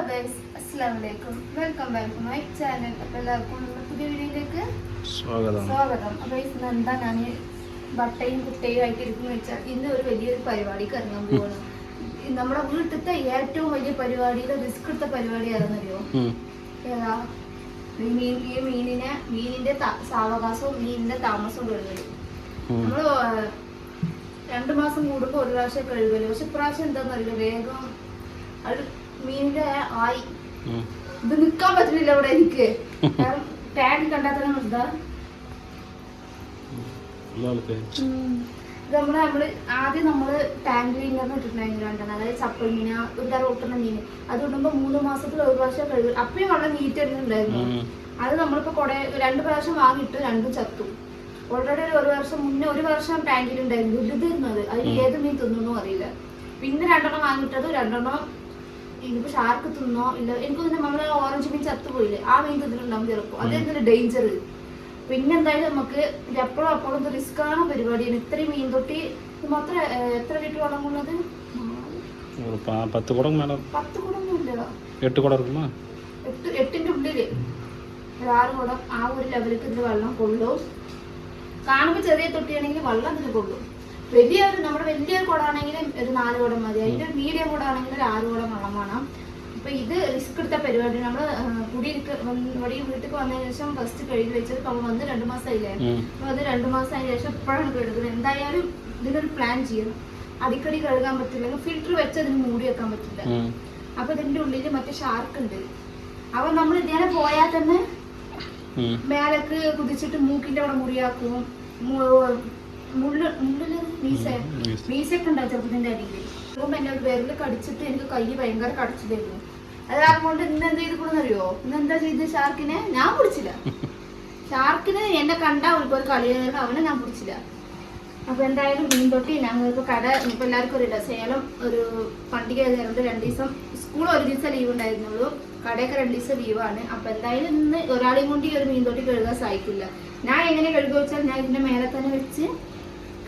Guys, അസ്സലാമു അലൈക്കും. Welcome back to my channel. അപ്പോൾ എല്ലാവർക്കും പുതിയ വീഡിയോയിലേക്ക് സ്വാഗതം. അപ്പോൾ ഇന്ന് എന്താ ഞാൻ ബട്ടയും കുട്ടയും ആയിട്ട് ഇരിക്കുന്നു വെച്ചാൽ ഇന്ന് ഒരു വലിയൊരു പരിപാടിക്ക് ഇറങ്ങാൻ പോവാണ്. നമ്മുടെ വീട്ടിലത്തെ ഏറ്റവും വലിയ പരിപാടിയുടെ റിസ്ക് എടുത്ത പരിപാടി ആണെന്നറിയോ? ഏതാ? ഈ മീനിന്റെ സാവകാശവും മീനിന്റെ താമസവും കഴുകലും. നമ്മള് 2 മാസം കൂടുമ്പോ ഒരു പ്രാവശ്യം കഴുകല്. പക്ഷെ ഇപ്രാവശ്യം എന്താന്നറിയില്ല, വേഗം അത് മീനിന്റെ ആയി ഇത് നിക്കാൻ പറ്റുന്നില്ല ഇവിടെ എനിക്ക്. കാരണം ടാങ്ക് കണ്ടാൽ തന്നെ എന്താ നമ്മള് ആദ്യം നമ്മള് ടാങ്ക് ക്ലീനർ ഇട്ടിട്ടുണ്ടായിരുന്നു 2 അതായത് ചപ്പൽ മീന ഒരു തരം ഒട്ടുന്ന മീൻ. അത് ഇടുമ്പോ 3 മാസത്തിൽ ഒരു പ്രാവശ്യം കഴുകും. അപ്പയും വളരെ നീറ്റ് ഉണ്ടായിരുന്നു. അത് നമ്മളിപ്പോ 2 പ്രാവശ്യം വാങ്ങിയിട്ട് 2 ചത്തു. ഓൾറെഡി ഒരു വർഷം മുന്നേ ഒരു വർഷം ടാങ്കിലുണ്ടായിരുന്നു വലുതിരുന്നത്. അതിൽ ഏത് മീൻ തിന്നൊന്നും അറിയില്ല. പിന്നെ 2 വാങ്ങിയിട്ടത് 2 ഇനിയിപ്പോ ഷാർക്ക് തിന്നോ ഇല്ല എനിക്ക് തന്നെ നമ്മള് ഓറഞ്ച് മീൻ ചത്തുപോയില്ലേ, ആ മീൻ തിന്നിട്ടുണ്ടാവും ചിലപ്പോ. അതെന്തൊരു ഡേഞ്ചർ. പിന്നെ എന്തായാലും നമുക്ക് എപ്പോഴും അപ്പോഴും റിസ്ക് ആണ് പരിപാടിയാണ്. ഇത്രയും മീൻ തൊട്ടി മാത്രം എത്ര ലിറ്റർ വെള്ളം കൊള്ളത്? 10 കുടം 10 കുടമൊന്നുമില്ല, 8 കുടം இருக்குமா? 8ന്റെ ഉള്ളില് 6 കുടം. ആ ഒരു ലെവലിലേക്ക് ഇതിന് വെള്ളം കൊള്ളും. കാണുമ്പോ ചെറിയ തൊട്ടിയാണെങ്കിൽ വെള്ളം ഇതിന് കൊള്ളും. നമ്മുടെ വലിയൊരു കുടമാണെങ്കിൽ ഒരു 4 കുടം മതി. അതിന്റെ ഒരു മീഡിയം കുടമാണെങ്കിൽ ഒരു 6 കുടം വെള്ളം വേണം. അപ്പൊ ഇത് റിസ്ക് എടുത്ത പരിപാടി. നമ്മള് ഇവിടെ വീട്ടിൽ വന്നതിന് ശേഷം ഫസ്റ്റ് കഴുകി വെച്ചത് വന്ന് 2 മാസമായില്ലേ. അപ്പൊ അത് 2 മാസമായതിനു ശേഷം ഇപ്പോഴാണ് കഴുകുന്നത്. എന്തായാലും ഇതിനൊരു പ്ലാൻ ചെയ്യണം. അടിക്കടി കഴുകാൻ പറ്റില്ല, ഫിൽറ്റർ വെച്ച് അതിന് മൂടി വെക്കാൻ പറ്റില്ല. അപ്പൊ ഇതിന്റെ ഉള്ളിൽ മറ്റേ ഷാർക്ക് ഉണ്ട്. അപ്പൊ നമ്മൾ ഇതേനെ പോയാൽ തന്നെ മേലേക്ക് കുതിച്ചിട്ട് മൂക്കിന്റെ അവിടെ മുറിയാക്കും. മീസൊക്കെ ഉണ്ടാവും ചെറുപ്പത്തിന്റെ അടിയിൽ. എന്റെ ഒരു വിരല് കടിച്ചിട്ട് എനിക്ക് കൈ ഭയങ്കര കടിച്ചിട്ടായിരുന്നു. അത് അതുകൊണ്ട് ഇന്ന് എന്ത് ചെയ്തിട്ടുണ്ടെന്നറിയോ? ഇന്ന് എന്താ ചെയ്ത്? ഷാർക്കിനെ ഞാൻ പിടിച്ചില്ല. ഷാർക്കിന് എന്നെ കണ്ടാ ഒരു കളിയായിരുന്നു, അവനെ ഞാൻ പിടിച്ചില്ല. അപ്പൊ എന്തായാലും മീൻ തൊട്ടി ഞങ്ങൾക്ക് കട ഇപ്പൊ എല്ലാവർക്കും അറിയില്ല, സേലം ഒരു പണ്ടിക ആയതുകൊണ്ട് 2 ദിവസം സ്കൂൾ ഒരു ദിവസം ലീവ് ഉണ്ടായിരുന്നുള്ളൂ, കടയൊക്കെ 2 ദിവസം ലീവാണ്. അപ്പൊ എന്തായാലും ഇന്ന് ഒരാളെയും കൊണ്ട് ഈ ഒരു മീൻ തൊട്ടി കഴുകാൻ സാധിക്കില്ല. ഞാൻ എങ്ങനെ കഴുകുക വെച്ചാൽ ഞാൻ ഇതിന്റെ മേലെ തന്നെ വെച്ച്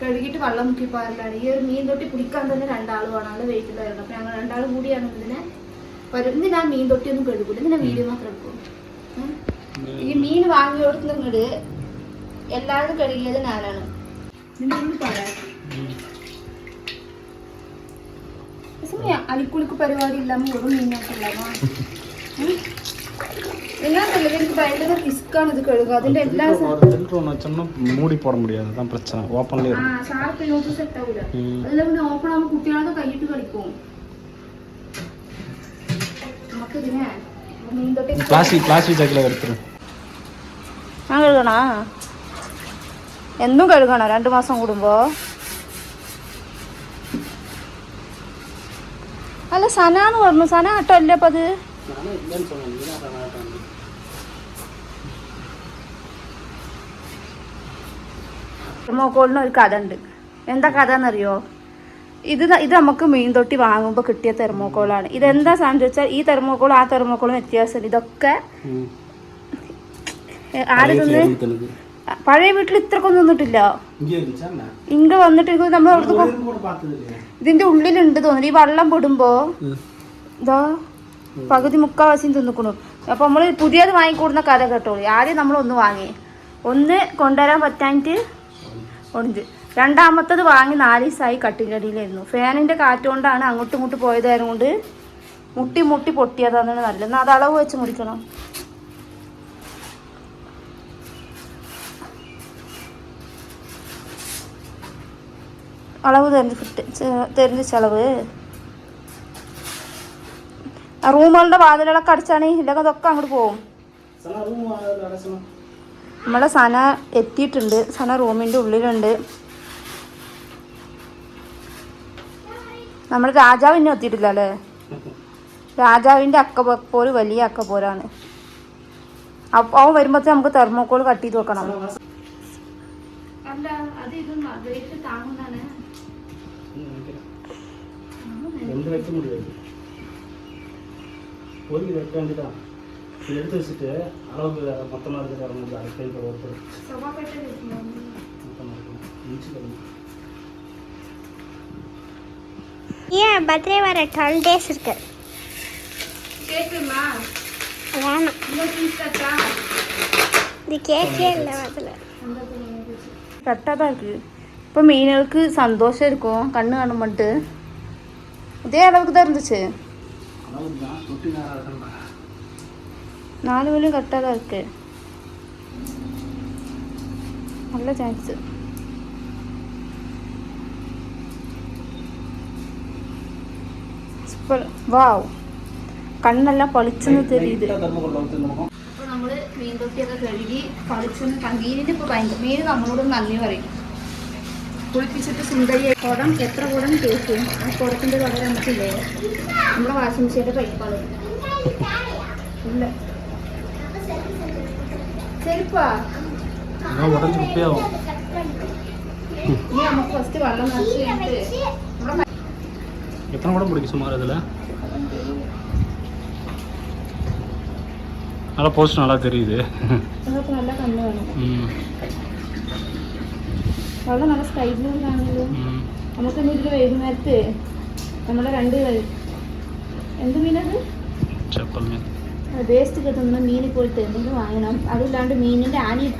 കഴുകിയിട്ട് വെള്ളം മുക്കി പാറിലാണ്. ഈ ഒരു മീൻ തൊട്ടി പിടിക്കാൻ തന്നെ 2 ആൾ വേണം, നല്ല വെയിറ്റ് ഉണ്ടായിരുന്നു. അപ്പൊ ഞങ്ങൾ 2 ആൾ കൂടിയാണ് ഇതിനെ ഇന്ന് ഞാൻ മീൻ തൊട്ടിയൊന്നും കഴുകൂല, ഇതിനെ വീഡിയോ മാത്രം എടുക്കും. ഈ മീൻ വാങ്ങി കൊടുക്കുന്നത് എല്ലാവരും കഴുകിയത് ഞാനാണ്. അലിക്കുളിക്ക് പരിപാടി ഇല്ലാമ ഒരു മീനൊക്കെല്ലാമോ നിങ്ങൾക്കല്ലേ? എനിക്ക് ഭയങ്കര റിസ്ക്കാണ് ഇത് കഴുകുക. അതിന്റെ എല്ലാ മൂടി പോട முடியாது தான் பிரச்சனை. ஓபன்ல இருக்கு. ஷார்ப் யூஸ் செட் ஆகுல. அதெல்லாம் வந்து ஓபன் ஆக குட்டியானது கையிட்டு കളിക്കും. നമുക്ക് ഇതിനെ മീൻ തൊട്ടി പ്ലാസ്റ്റിക് ജാക്കില എടുത്തു. ഞാൻ കഴുകണോ? എന്നും കഴുകണോ 2 മാസം കൂടുമ്പോ? അല്ല സനാന്ന് പറഞ്ഞു. സന ആട്ടോ അല്ലേ അപ്പൊ അത്? തെർമോക്കോളിന് ഒരു കഥ ഉണ്ട്. എന്താ കഥ എന്നറിയോ? ഇത് നമുക്ക് മീൻ തൊട്ടി വാങ്ങുമ്പോൾ കിട്ടിയ തെർമോക്കോളാണ്. ഇതെന്താ സാധനം വെച്ചാൽ ഈ തെർമോക്കോളും ആ തെർമോക്കോളും വ്യത്യാസം. ഇതൊക്കെ ആര് തിന്ന് പഴയ വീട്ടിൽ ഇത്രക്കൊന്നും നിന്നിട്ടില്ല. ഇങ്ങ വന്നിട്ട് നമ്മൾ ഇതിന്റെ ഉള്ളിലുണ്ട് തോന്നുന്നു. ഈ വെള്ളം പെടുമ്പോ ഇതാ പകുതി മുക്കാവാസിയും തിന്നിക്കണു. അപ്പൊ നമ്മള് പുതിയത് വാങ്ങിക്കൂടുന്ന കഥ കേട്ടോളൂ. ആദ്യം നമ്മൾ ഒന്ന് വാങ്ങി, ഒന്ന് കൊണ്ടുവരാൻ പറ്റാഞ്ഞിട്ട് ഒടിഞ്ഞ്. 2ാമത്തത് വാങ്ങി 4 ദിവസമായി കട്ടിൻ്റെ അടിയിലായിരുന്നു. ഫാനിന്റെ കാറ്റുകൊണ്ടാണ് അങ്ങോട്ടും ഇങ്ങോട്ടും പോയതായതുകൊണ്ട് മുട്ടി പൊട്ടിയതാണ് നല്ലത്. എന്നാൽ അത് അളവ് വെച്ച് മുറിക്കണം. അളവ് തെരഞ്ഞിച്ച അളവ്. റൂമുകളുടെ വാതിലുകളൊക്കെ അടിച്ചാണ്, ഇല്ലെങ്കിൽ അതൊക്കെ അങ്ങോട്ട് പോകും. നമ്മളെ സന എത്തിയിട്ടുണ്ട്. സന റൂമിൻ്റെ ഉള്ളിലുണ്ട്. നമ്മൾ രാജാവിനെ എത്തിയിട്ടില്ല അല്ലേ? രാജാവിൻ്റെ അക്കപ്പോര് വലിയ അക്കപ്പോരാണ്. അവൻ വരുമ്പോഴത്തേ നമുക്ക് തെർമോക്കോൾ കട്ട് ചെയ്ത് വെക്കണം. எடுத்து வச்சுட்டு அளவுக்கு மொத்தமாக இருக்கிற அடுக்கை ஒருத்தர் ஏன் பர்த்டே வர 12 days இருக்கு. கேக்குமா வேணாம் இந்த பீஸ் கட்டா இது கேக்கே இல்லை அதில் கரெக்டாக தான் இருக்குது இப்போ மீனுக்கு சந்தோஷம் இருக்கும் கண்ணு காணுமட்டு இதே அளவுக்கு தான் இருந்துச்சு 4 வேலையும் கரெக்டாக தான் இருக்கு நல்ல சான்ஸ் சூப்பர் வாவ் കണ്ണെല്ലാം പളിച്ചെന്ന് തെളിയുത് അപ്പോൾ നമ്മൾ മീൻ തൊട്ടിയൊക്കെ കഴുകി പളിച്ചെന്ന് മീനിന് ഇപ്പോൾ ഭയങ്കര മീൻ നമ്മളോട് നന്ദി പറയും കുളിപ്പിച്ചിട്ട് സുന്ദരിയായി കുടം എത്ര കുടം കേൾക്കും ആ കുടത്തിൻ്റെ പകരം നമുക്കില്ലേ നമ്മുടെ വാഷിംഗ് മെഷീൻ്റെ പൈപ്പാണ് ഇല്ല ചെരുപ്പാ ഇനി നമുക്ക് ഫസ്റ്റ് വെള്ളം നിറച്ച് കഴിഞ്ഞിട്ട് எத்தனை கூட பிடிக்கும் சுமார் அதில் நல்லா போஸ்ட் நல்லா தெரியுது നിങ്ങൾക്ക് നല്ല കണ്ണ് വേണം വെള്ളം നല്ല സ്കൈ ബ്ലൂ ആണല്ലോ നമുക്ക് ഇതിൽ വൈകുന്നേരത്ത് നമ്മുടെ 2 എന്ത് മീനത് ചെപ്പൽ മീൻ വേസ്റ്റ് കിട്ടുന്ന മീനിൽ പോയിട്ട് എന്തെങ്കിലും വാങ്ങണം അതില്ലാണ്ട് മീനിൻ്റെ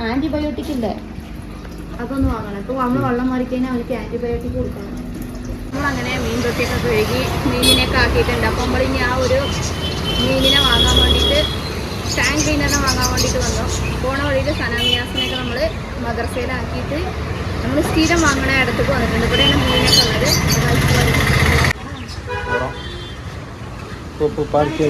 ആൻറ്റിബയോട്ടിക് ഇല്ലേ അതൊന്ന് വാങ്ങണം ഇപ്പോൾ നമ്മൾ വെള്ളം മാറിക്കഴിഞ്ഞാൽ അവർക്ക് ആൻറ്റിബയോട്ടിക് കൊടുക്കണം നമ്മളങ്ങനെ മീൻ തൊട്ടിയൊക്കെ കഴുകി മീനിനെയൊക്കെ ആക്കിയിട്ടുണ്ട് അപ്പോൾ നമ്മളിനി ആ ഒരു മീനിനെ വാങ്ങാൻ വേണ്ടിയിട്ട് ടാങ്ക് ക്ലീനറിനെ വാങ്ങാൻ വേണ്ടിയിട്ട് വന്നു പോണ വഴിയിൽ സനാമിയാസിനെയൊക്കെ നമ്മൾ മദർസയിലാക്കിയിട്ട് നമ്മൾ സ്ഥിരം വാങ്ങണ ഇടത്തേക്ക് വന്നിട്ടുണ്ട് ഇവിടെയാണ് മീനൊക്കെ ഉള്ളത് പാർക്ക്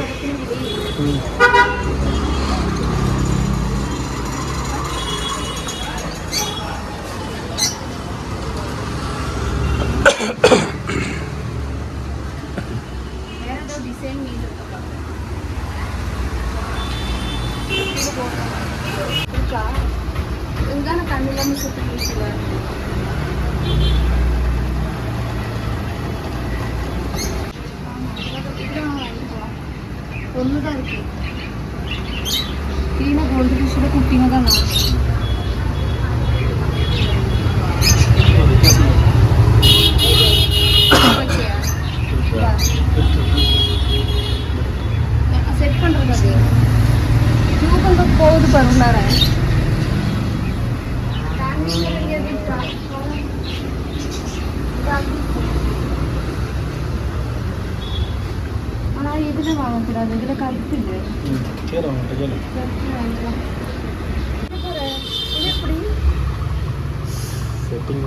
വേറെ ഡിസൈൻ മീൻ എന്താണ് കണ്ണിലൊന്ന് ചുറ്റിപ്പിടിക്കുക ഒന്നുതാ ഇതിനെ ഗോൾഡ് ഫിഷിയുടെ കുട്ടിങ്ങതാണ് செட் பண்ணுறது அது தூக்கம் போகுது பருந்தாரே ஆனால் இதில் வாங்கக்கூடாது இதில் கருத்து இல்லை இது எப்படி செட்டிங்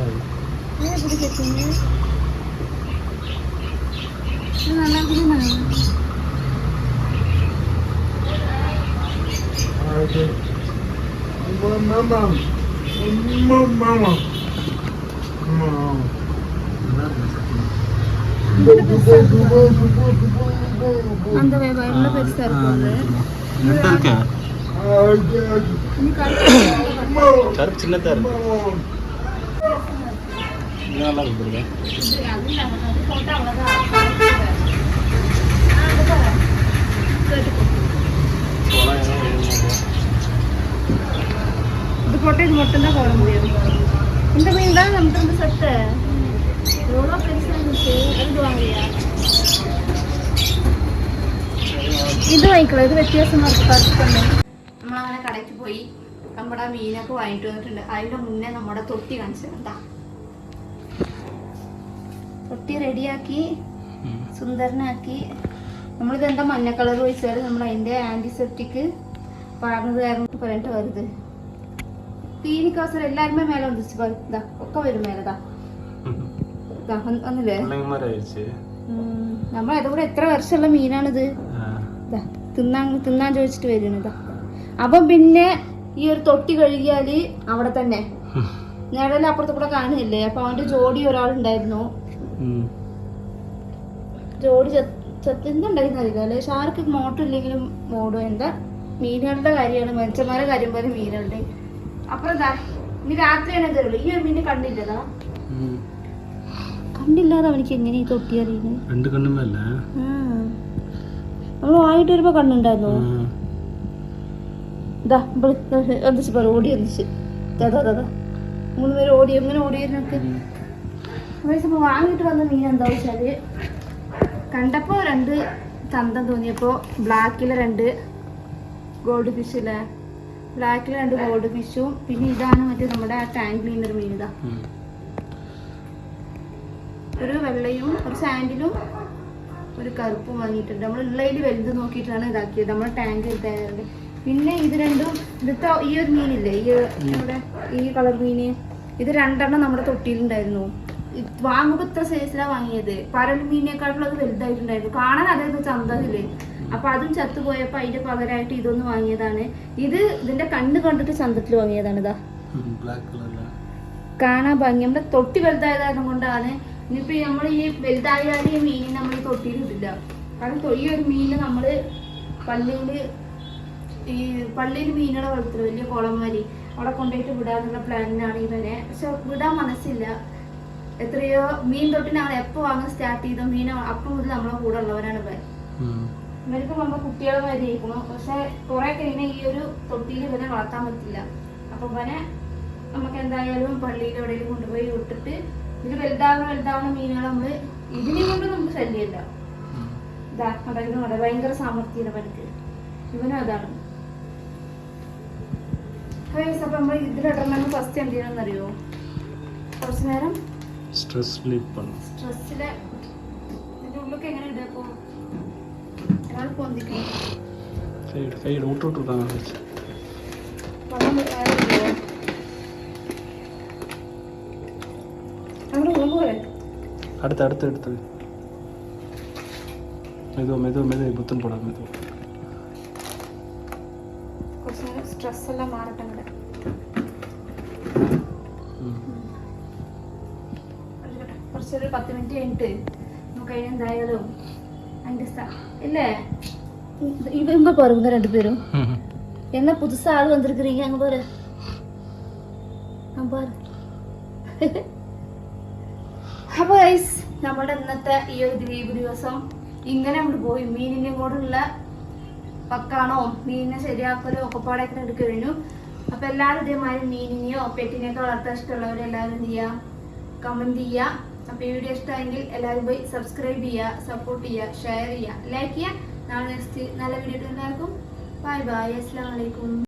எப்படி செட்டிங்க இது நல்லா இருக்குதுண்ணா அந்த வெள்ள பெருசா இருக்கும் கருப்பு சின்னதா இருக்கு நல்லா இருக்கு இது போட்டு இது மட்டும்தான் போட முடியும் இந்த மீன் தான் நமக்கு வந்து சட்டை எவ்வளோ பெருசாக இருந்துச்சு அது வாங்கலையா ഇത് വാങ്ങിക്കളാം ഇത് വ്യത്യാസமாக ഇருக்கு പറിച്ച് തന്നെ നമ്മളങ്ങനെ കടയ്ക്ക് പോയി നമ്മുടെ മീനൊക്കെ വാങ്ങിട്ട് വന്നിട്ടുണ്ട് അതിൻ്റെ മുന്നേ നമ്മുടെ തൊട്ടി കാണിച്ചത് എന്താ തൊട്ടി റെഡിയാക്കി സുന്ദരനാക്കി നമ്മളിത് എന്താ മഞ്ഞ കളർ ഒഴിച്ചാൽ നമ്മൾ അതിൻ്റെ ആൻറ്റിസെപ്റ്റിക് പറഞ്ഞത് കാരണം പറഞ്ഞിട്ട് വരുത് തീനിക്കവസരം എല്ലാരുമേ മേലെ ഒന്നിച്ച് ഇതാ ഒക്കെ വരും മേലതാ ഒന്നില്ലേ നമ്മൾ അതുകൂടെ എത്ര വർഷമുള്ള മീനാണിത് തിന്നാൻ ചോദിച്ചിട്ട് വരുന്നതാ അപ്പം പിന്നെ ഈ ഒരു തൊട്ടി കഴുകിയാല് അവിടെ തന്നെ നിഴല് അപ്പുറത്ത് കൂടെ കാണുന്നില്ലേ അപ്പൊ അവന്റെ ജോഡി ഒരാളുണ്ടായിരുന്നു ജോഡി എന്തുണ്ടായിരുന്നറിയില്ല അല്ലെ ഷാർക്ക് മോട്ടർ ഇല്ലെങ്കിലും മോഡും എന്താ മീനുകളുടെ കാര്യമാണ് മനുഷ്യന്മാരുടെ കാര്യം പോലെ മീനുകളുടെ അപ്പുറം എന്താ ഇനി രാത്രിയാണ് തരുള്ളൂ ഈ മീനെ കണ്ടില്ലതാ കണ്ടില്ലാതെ അവനിക്ക് എങ്ങനെ ഈ തൊട്ടി അറിയുന്നത് നമ്മൾ വാങ്ങിട്ട് വരുമ്പോ കണ്ണുണ്ടായിരുന്നു ഇതാ ഒന്നിച്ച് പറ ഓടി ഒന്നിച്ച് തതാ 3 പേര് ഓടി എങ്ങനെ ഓടിയിരുന്നൊക്കെ വാങ്ങിട്ട് വന്ന മീൻ എന്താ വെച്ചാല് കണ്ടപ്പോ 2 ചന്തം തോന്നിയപ്പോൾ ബ്ലാക്കിൽ 2 ഗോൾഡ് ഫിഷ് അല്ലേ, ബ്ലാക്കിൽ 2 ഗോൾഡ് ഫിഷും പിന്നെ ഇതാണ് മറ്റേ നമ്മുടെ ടാങ്ക് ക്ലീനർ മീൻ. ഇതാ ഒരു വെള്ളയും ഒരു സാൻഡിലും ഒരു കറുപ്പും വാങ്ങിയിട്ടുണ്ട്. നമ്മൾ ഉള്ളതിൽ വലുത് നോക്കിയിട്ടാണ് ഇതാക്കിയത്, നമ്മൾ ടാങ്ക് എടുത്തായത്. പിന്നെ ഇത് രണ്ടും ഇതിപ്പോ ഈ ഒരു മീനില്ലേ, നമ്മുടെ ഈ കളർ മീന്, ഇത് 2 എണ്ണം നമ്മുടെ തൊട്ടിയിലുണ്ടായിരുന്നു. വാങ്ങുമ്പോൾ ഇത്ര സൈസിലാണ് വാങ്ങിയത്. പരൽ മീനിനെക്കാട്ടിലും അത് വലുതായിട്ടുണ്ടായിരുന്നു. കാണാൻ അതായത് ചന്തയില്ലേ, അപ്പൊ അതും ചത്തുപോയപ്പോ അതിന്റെ പകരമായിട്ട് ഇതൊന്ന് വാങ്ങിയതാണ്. ഇത് ഇതിന്റെ കണ്ണ് കണ്ടിട്ട് ചന്തത്തിൽ വാങ്ങിയതാണ്. ഇതാ കാണാൻ ഭംഗി, നമ്മുടെ തൊട്ടി വലുതായത് കൊണ്ടാണ്. ഇനിയിപ്പോ നമ്മൾ ഈ വലുതായാലും ഈ മീനിനെ നമ്മൾ ഈ തൊട്ടിയിൽ ഇടില്ല. കാരണം ഈ ഒരു മീന് നമ്മള് പള്ളിയിൽ മീനുകളെ വളർത്തുന്നത് വലിയ കുളംമാരി അവിടെ കൊണ്ടുപോയിട്ട് വിടാനുള്ള പ്ലാനിനാണ് ഇവനെ. പക്ഷെ വിടാൻ മനസ്സില്ല. എത്രയോ മീൻ തൊട്ടിന് ഞങ്ങൾ എപ്പോ വാങ്ങാൻ സ്റ്റാർട്ട് ചെയ്ത മീൻ അപ്പം മുതൽ നമ്മളെ കൂടെ ഉള്ളവരാണ് ഇവൻ. ഇവർക്ക് നമ്മൾ കുട്ടികളെ വരെ ഇരിക്കണം. പക്ഷെ കുറെ കഴിഞ്ഞാൽ ഈ ഒരു തൊട്ടിയിൽ ഇവനെ വളർത്താൻ പറ്റില്ല. അപ്പൊ ഇവനെ നമുക്ക് എന്തായാലും പള്ളിയിൽ എവിടെയും കൊണ്ടുപോയി വിട്ടിട്ട് ഇത് വലുതാവുന്ന മീനുകൾ നമ്മള് ഇതിനെ കൊണ്ട് നമുക്ക് ശല്യമില്ല. ഇതാ കടലിനോടെ ഭയങ്കര സാമർത്ഥ്യം ഇവനക്ക്, ഇവനും അതാണ്. അപ്പൊ നമ്മൾ ഇതിലിടണമെന്ന് ഫസ്റ്റ് എന്ത് ചെയ്യണമെന്ന് അറിയോ, കുറച്ചു നേരം സ്ട്രെസ്സിലെ ഇതിന്റെ ഉള്ളിലൊക്കെ എങ്ങനെ ഇടപ്പോ ഒരാൾ പൊന്തിക്കും അടുത്ത് മെതു പുത്തൻ പോടാ മെതു. കുറച്ച് നേരം സ്ട്രെസ് എല്ലാം മാറട്ടെ. കുറച്ചൊരു 10 മിനിറ്റ് കഴിഞ്ഞിട്ട് നമുക്ക് അതിന് എന്തായാലും അതിന്റെ ഇല്ലേ இவங்க பாருங்க 2 பேரும் என்ன புதுசா ஆள் வந்திருக்கிறீங்க. அங்க பாரு അപ്പൊ ഗൈസ് നമ്മുടെ ഇന്നത്തെ ഈ ഒരു ദ്വീപ് ദിവസം ഇങ്ങനെ നമ്മൾ പോയി. മീനിനെ കൂടെയുള്ള പക്കാണോ മീനിനെ ശരിയാക്കലോ ഒക്കെ പാടൊക്കെ എടുത്തു കഴിഞ്ഞു. അപ്പൊ എല്ലാവരും ഇതേമാതിരി മീനിനെയോ പെറ്റിനെയൊക്കെ വളർത്താൻ ഇഷ്ടമുള്ളവരെല്ലാവരും എന്ത് ചെയ്യുക, കമന്റ് ചെയ്യുക. അപ്പൊ ഈ വീഡിയോ ഇഷ്ടമെങ്കിൽ എല്ലാവരും പോയി സബ്സ്ക്രൈബ് ചെയ്യുക, സപ്പോർട്ട് ചെയ്യുക, ഷെയർ ചെയ്യുക, ലൈക്ക് ചെയ്യുക. നാളെ നെക്സ്റ്റ് നല്ല വീഡിയോ ഉണ്ടാക്കും. ബൈ ബൈ, അസ്സലാമു അലൈക്കും.